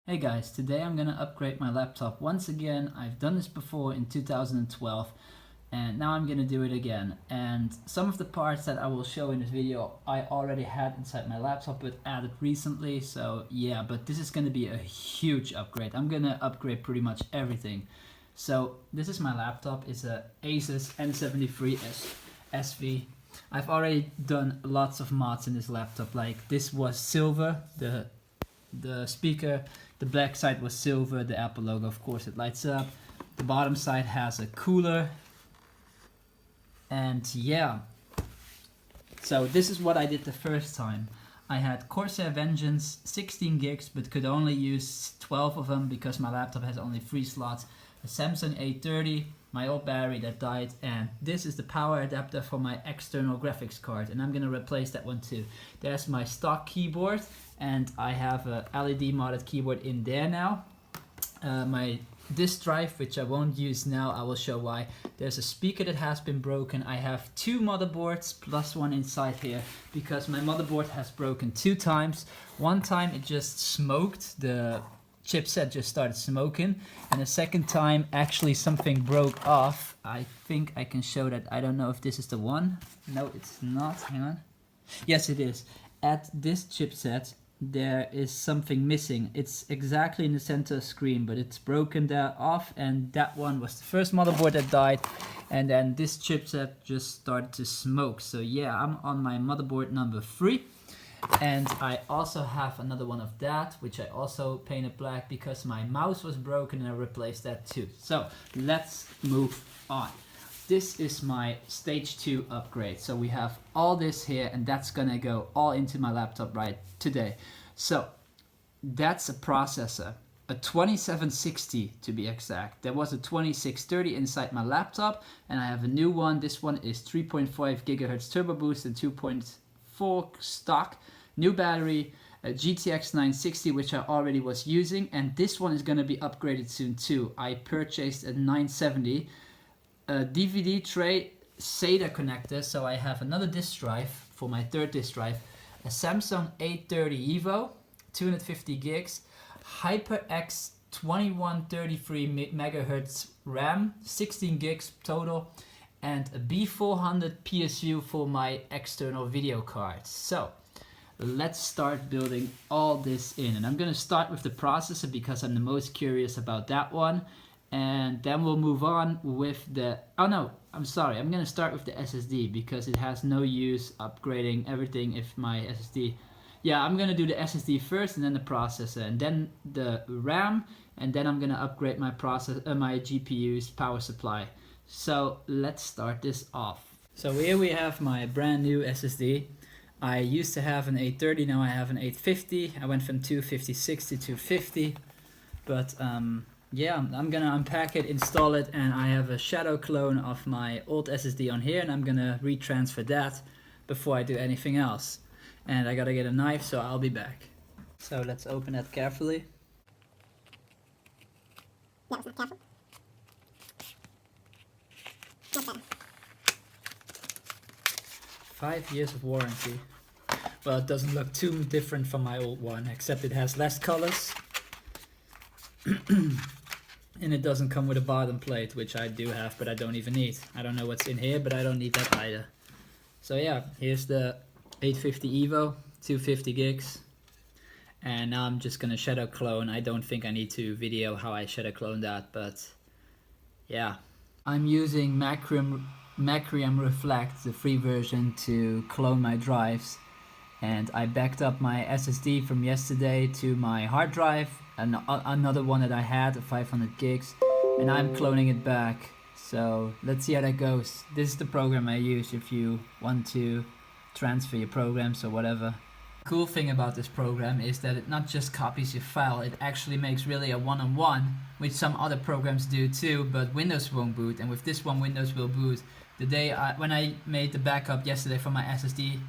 Hey guys, today I'm gonna upgrade my laptop once again. I've done this before in 2012 and now I'm gonna do it again. And some of the parts that I will show in this video I already had inside my laptop but added recently. So yeah, but this is gonna be a huge upgrade. I'm gonna upgrade pretty much everything. So this is my laptop. It's a Asus N73 SV. I've already done lots of mods in this laptop. Like this was silver, the speaker, the black side was silver, the Apple logo, of course, it lights up. The bottom side has a cooler. And yeah, so this is what I did the first time. I had Corsair Vengeance 16 gigs but could only use 12 of them because my laptop has only 3 slots. A Samsung A30, my old battery that died, and this is the power adapter for my external graphics card, and I'm gonna replace that one too. There's my stock keyboard, and I have a LED modded keyboard in there now. My disk drive, which I won't use now, I will show why. There's a speaker that has been broken. I have 2 motherboards plus one inside here because my motherboard has broken 2 times. One time it just smoked, the chipset just started smoking, and the second time actually something broke off. I think I can show that. I don't know if this is the one. No, it's not. Hang on. Yes, it is. At this chipset there is something missing. It's exactly in the center screen, but it's broken there off, and that one was the first motherboard that died, and then this chipset just started to smoke. So yeah, I'm on my motherboard number 3. And I also have another one of that, which I also painted black because my mouse was broken and I replaced that too. So let's move on. This is my stage 2 upgrade. So we have all this here and that's gonna go all into my laptop right today. So that's a processor, a 2760 to be exact. There was a 2630 inside my laptop and I have a new one. This one is 3.5 gigahertz turbo boost and 2.4 stock. New battery, a GTX 960, which I already was using, and this one is going to be upgraded soon too. I purchased a 970, a DVD tray, SATA connector, so I have another disk drive for my third disk drive, a Samsung A30 EVO, 250 gigs, hyperx 2133 MHz RAM, 16 gigs total, and a B400 PSU for my external video card. So let's start building all this in, and I'm gonna start with the processor because I'm the most curious about that one, and then we'll move on with the, I'm gonna start with the SSD because it has no use upgrading everything if my SSD, yeah, I'm gonna do the SSD first and then the processor and then the RAM, and then I'm gonna upgrade my my GPU's power supply. So let's start this off. So here we have my brand new SSD. I used to have an 830, now I have an 850. I went from 256 to 250. But yeah, I'm gonna unpack it, install it, and I have a shadow clone of my old SSD on here, and I'm gonna retransfer that before I do anything else. And I gotta get a knife, so I'll be back. So let's open that carefully. Yeah, it's not careful. Not better. 5 years of warranty. Well, it doesn't look too different from my old one, except it has less colors. And it doesn't come with a bottom plate, which I do have, but I don't even need. I don't know what's in here, but I don't need that either. So yeah, here's the 850 EVO, 250 gigs. And now I'm just gonna shadow clone. I don't think I need to video how I shadow clone that, but yeah. I'm using Macrium Reflect, the free version, to clone my drives, and I backed up my SSD from yesterday to my hard drive, and another one that I had, 500 gigs, and I'm cloning it back. So let's see how that goes. This is the program I use if you want to transfer your programs or whatever. The cool thing about this program is that it not just copies your file, it actually makes really a one-on-one, which some other programs do too, but Windows won't boot, and with this one Windows will boot. The day when I made the backup yesterday from my SSD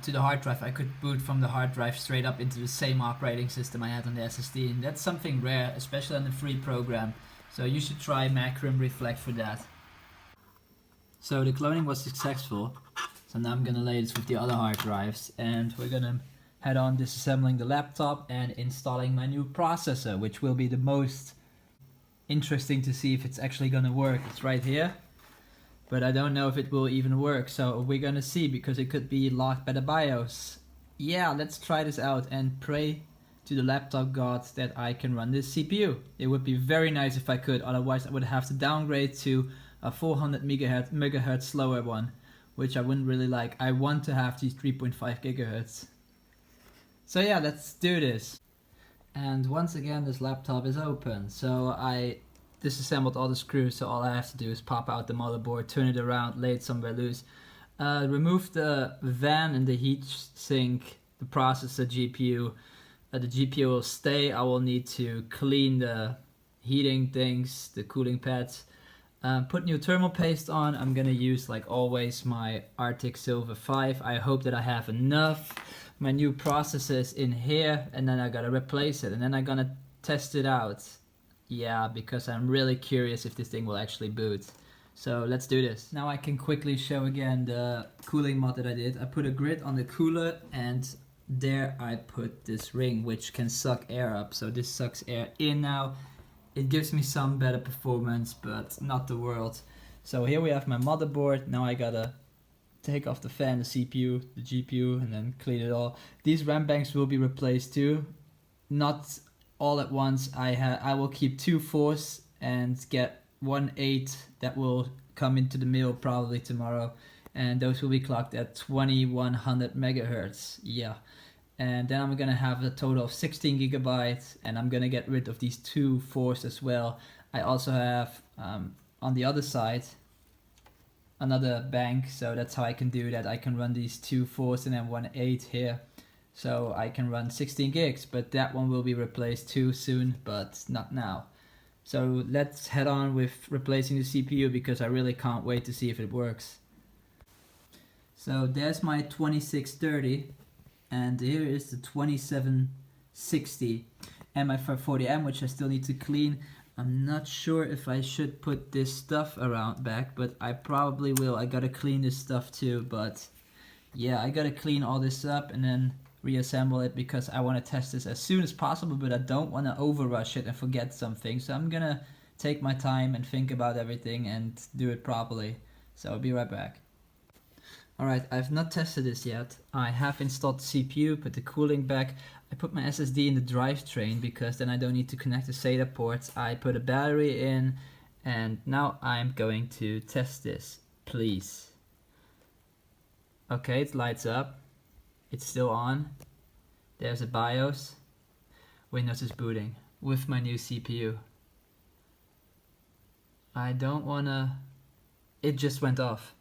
to the hard drive, I could boot from the hard drive straight up into the same operating system I had on the SSD, and that's something rare, especially on the free program. So you should try Macrium Reflect for that. So the cloning was successful. So now I'm gonna lay this with the other hard drives, and we're gonna head on disassembling the laptop and installing my new processor, which will be the most interesting to see if it's actually gonna work. It's right here, but I don't know if it will even work, so we're gonna see, because it could be locked by the BIOS. Yeah, let's try this out and pray to the laptop gods that I can run this CPU. It would be very nice if I could, otherwise I would have to downgrade to a 400 megahertz slower one, which I wouldn't really like. I want to have these 3.5 gigahertz. So yeah, let's do this. And once again, this laptop is open. So I disassembled all the screws, so all I have to do is pop out the motherboard, turn it around, lay it somewhere loose. Remove the fan and the heat sink, the processor, GPU. The GPU will stay. I will need to clean the heating things, the cooling pads. Put new thermal paste on. I'm gonna use, like always, my Arctic Silver 5. I hope that I have enough. My new processor is in here, and then I gotta replace it, and then I'm gonna test it out. Yeah, because I'm really curious if this thing will actually boot. So let's do this. Now I can quickly show again the cooling mod that I did. I put a grid on the cooler, and there I put this ring which can suck air up. So this sucks air in now. It gives me some better performance, but not the world. So here we have my motherboard. Now I gotta take off the fan, the CPU, the GPU, and then clean it all. These RAM banks will be replaced too. Not all at once. I will keep 2 4s and get 1 8 that will come into the mail probably tomorrow. And those will be clocked at 2100 megahertz. Yeah. And then I'm gonna have a total of 16 gigabytes, and I'm gonna get rid of these 2 4s as well. I also have on the other side another bank, so that's how I can do that. I can run these 2 4s and then 1 8 here, so I can run 16 gigs, but that one will be replaced too soon, but not now. So let's head on with replacing the CPU, because I really can't wait to see if it works. So there's my 2630, and here is the 2760 and my 540M, which I still need to clean. I'm not sure if I should put this stuff around back, but I probably will. I gotta clean this stuff too, but yeah, I gotta clean all this up and then reassemble it, because I want to test this as soon as possible, but I don't want to overrush it and forget something. So I'm gonna take my time and think about everything and do it properly. So I'll be right back. Alright, I've not tested this yet. I have installed the CPU, put the cooling back. I put my SSD in the drivetrain, because then I don't need to connect the SATA ports. I put a battery in, and now I'm going to test this. Please. Okay, it lights up. It's still on. There's a BIOS. Windows is booting with my new CPU. I don't wanna... It just went off.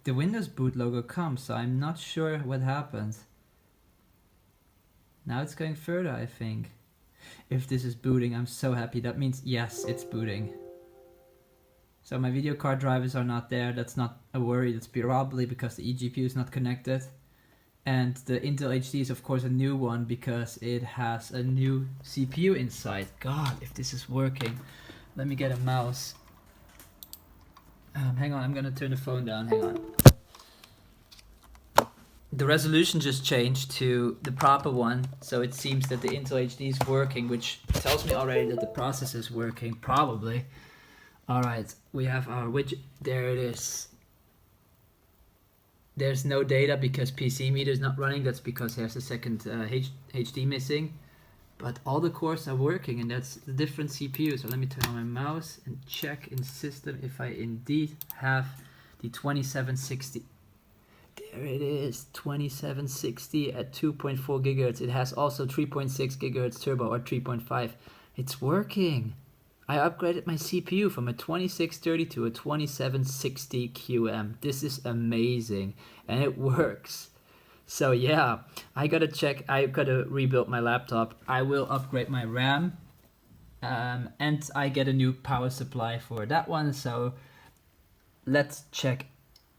The Windows boot logo comes, so I'm not sure what happened. Now it's going further, I think. If this is booting, I'm so happy. That means yes, it's booting. So my video card drivers are not there. That's not a worry. That's probably because the eGPU is not connected. And the Intel HD is of course a new one, because it has a new CPU inside. God, if this is working. Let me get a mouse. Hang on, I'm gonna turn the phone down, hang on. The resolution just changed to the proper one, so it seems that the Intel HD is working, which tells me already that the processor is working, probably. Alright, we have our widget, there it is. There's no data because PC meter is not running, that's because there's a second HD missing. But all the cores are working, and that's the different CPU. So let me turn on my mouse and check in system if I indeed have the 2760. There it is, 2760 at 2.4 gigahertz. It has also 3.6 gigahertz turbo, or 3.5. It's working. I upgraded my CPU from a 2630 to a 2760 QM. This is amazing, and it works. So yeah, I gotta check, I gotta rebuild my laptop. I will upgrade my RAM, and I get a new power supply for that one. So let's check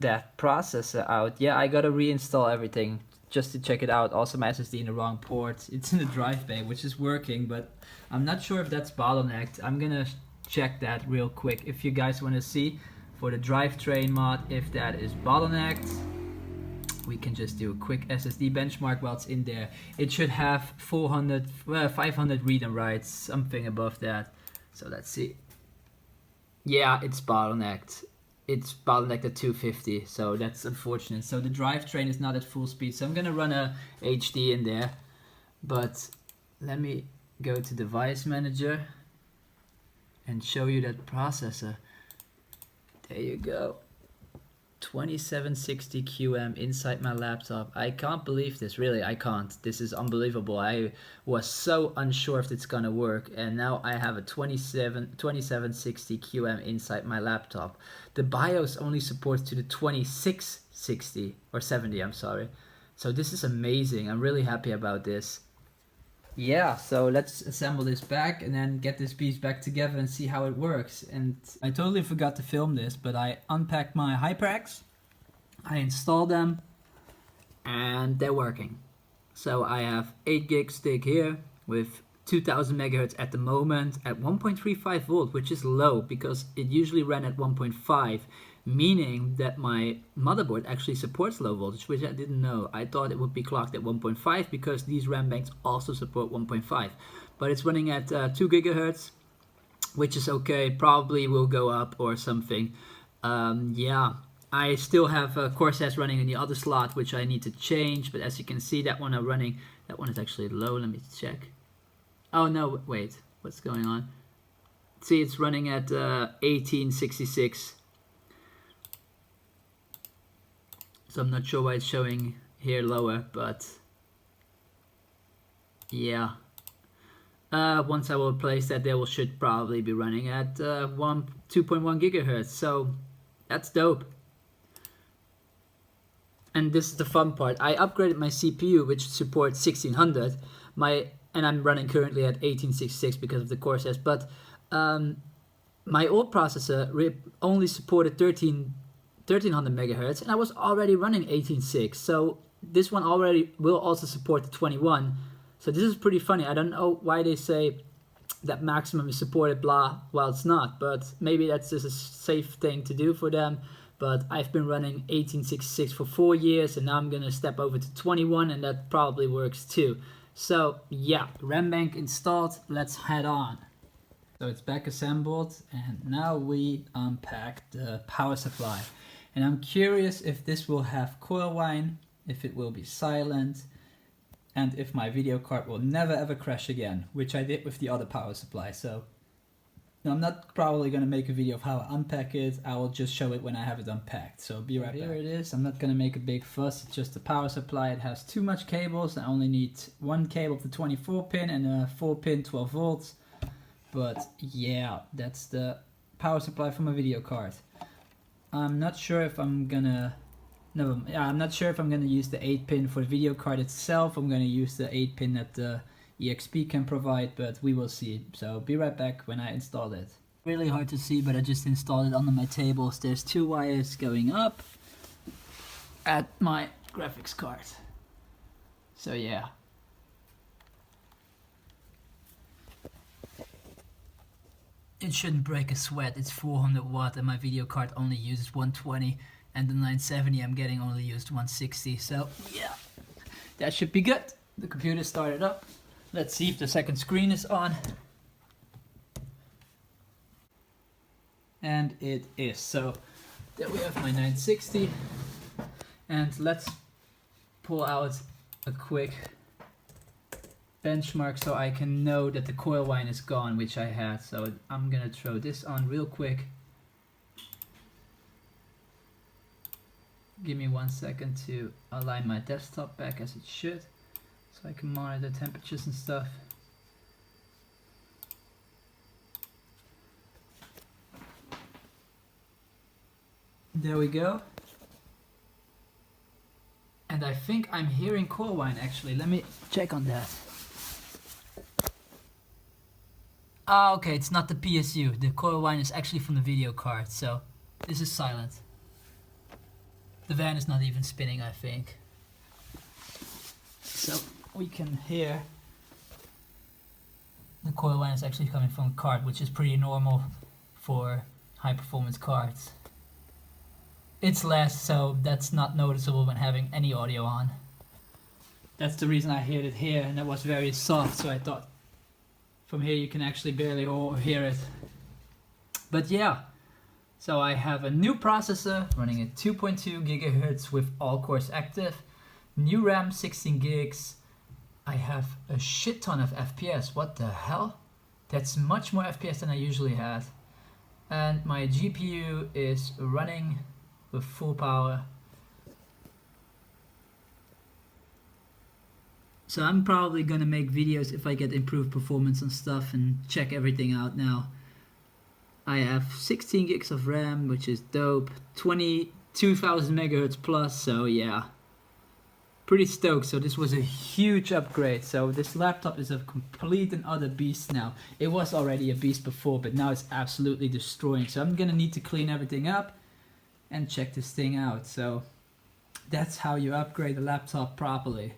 that processor out. Yeah, I gotta reinstall everything just to check it out. Also my SSD in the wrong port. It's in the drive bay, which is working, but I'm not sure if that's bottlenecked. I'm gonna check that real quick if you guys want to see for the drivetrain mod if that is bottlenecked. We can just do a quick SSD benchmark while it's in there. It should have 500 read and writes, something above that. So let's see. Yeah, it's bottlenecked. It's bottlenecked at 250, so that's unfortunate. So the drivetrain is not at full speed, so I'm gonna run a HD in there. But let me go to device manager and show you that processor. There you go. 2760 QM inside my laptop. I can't believe this, really, I can't. This is unbelievable. I was so unsure if it's gonna work, and now I have a 2760 QM inside my laptop. The BIOS only supports to the 2660 or 70, I'm sorry. So this is amazing. I'm really happy about this. Yeah, so let's assemble this back and then get this piece back together and see how it works. And I totally forgot to film this, but I unpacked my hyperx, I installed them, and they're working. So I have 8 gig stick here with 2000 megahertz at the moment at 1.35 volt, which is low because it usually ran at 1.5, meaning that my motherboard actually supports low voltage, which I didn't know. I thought it would be clocked at 1.5 because these RAM banks also support 1.5, but it's running at 2 gigahertz, which is okay. Probably will go up or something. Yeah, I still have Corsairs running in the other slot, which I need to change, but as you can see, that one is running. That one is actually low. Let me check. Oh no, wait, what's going on? See, it's running at 1866. So I'm not sure why it's showing here lower, but yeah. Once I will replace that, they should probably be running at 2.1 gigahertz. So that's dope. And this is the fun part. I upgraded my CPU, which supports 1600. And I'm running currently at 1866 because of the Corsairs. But my old processor only supported 1300 megahertz, and I was already running 18.6. So this one already will also support the 21. So this is pretty funny. I don't know why they say that maximum is supported, blah, well, it's not. But maybe that's just a safe thing to do for them. But I've been running 1866 for 4 years, and now I'm gonna step over to 21, and that probably works too. So yeah, RAM bank installed, let's head on. So it's back assembled, and now we unpack the power supply. And I'm curious if this will have coil whine, if it will be silent, and if my video card will never ever crash again, which I did with the other power supply. So I'm not probably going to make a video of how I unpack it. I will just show it when I have it unpacked. So be right back. Here it is. I'm not going to make a big fuss. It's just a power supply. It has too much cables. I only need one cable of the 24 pin and a 4 pin 12 volts. But yeah, that's the power supply for my video card. I'm not sure if I'm gonna I'm not sure if I'm gonna use the 8 pin for the video card itself. I'm gonna use the 8 pin that the EXP can provide, but we will see. So be right back when I install it. Really hard to see, but I just installed it under my tables. There's 2 wires going up at my graphics card. So yeah. It shouldn't break a sweat. It's 400 watt and my video card only uses 120, and the 970 I'm getting only used 160. So yeah, that should be good. The computer started up. Let's see if the second screen is on. And it is. So there we have my 960. And let's pull out a quick benchmark so I can know that the coil whine is gone, which I had. So I'm gonna throw this on real quick. Give me 1 second to align my desktop back as it should, so I can monitor temperatures and stuff. There we go. And I think I'm hearing coil whine actually. Let me check on that. Ah, okay, it's not the PSU. The coil whine is actually from the video card, so this is silent. The van is not even spinning, I think. So we can hear the coil line is actually coming from a card, which is pretty normal for high performance cards. It's less, so that's not noticeable when having any audio on. That's the reason I heard it here, and that was very soft, so I thought from here you can actually barely hear it. But yeah, so I have a new processor running at 2.2 gigahertz with all cores active, new RAM 16 gigs. I have a shit ton of FPS. What the hell? That's much more FPS than I usually had. And my GPU is running with full power. So I'm probably gonna make videos if I get improved performance and stuff and check everything out now. I have 16 gigs of RAM, which is dope, 22,000 megahertz plus, so yeah. Pretty stoked. So this was a huge upgrade. So this laptop is a complete and utter beast now. It was already a beast before, but now it's absolutely destroying. So I'm gonna need to clean everything up and check this thing out. So that's how you upgrade a laptop properly.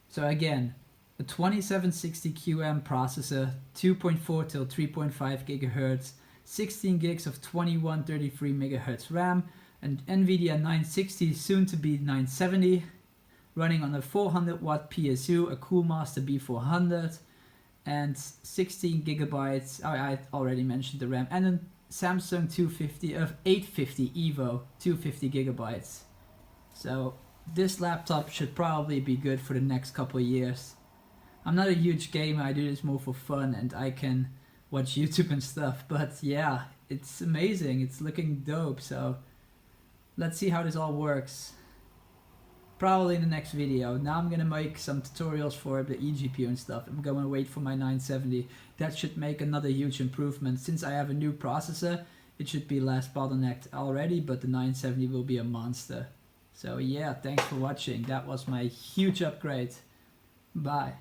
So again, a 2760QM processor, 2.4 till 3.5 gigahertz, 16 gigs of 2133 megahertz RAM, and NVIDIA 960, soon to be 970, running on a 400 watt PSU, a coolermaster B400, and 16 gigabytes. I already mentioned the RAM, and a Samsung 850 Evo, 250 gigabytes. So this laptop should probably be good for the next couple of years. I'm not a huge gamer, I do this more for fun and I can watch YouTube and stuff, but yeah, it's amazing, it's looking dope, so let's see how this all works. Probably in the next video. Now I'm gonna make some tutorials for the eGPU and stuff. I'm gonna wait for my 970. That should make another huge improvement. Since I have a new processor, it should be less bottlenecked already, but the 970 will be a monster. So yeah, thanks for watching. That was my huge upgrade. Bye.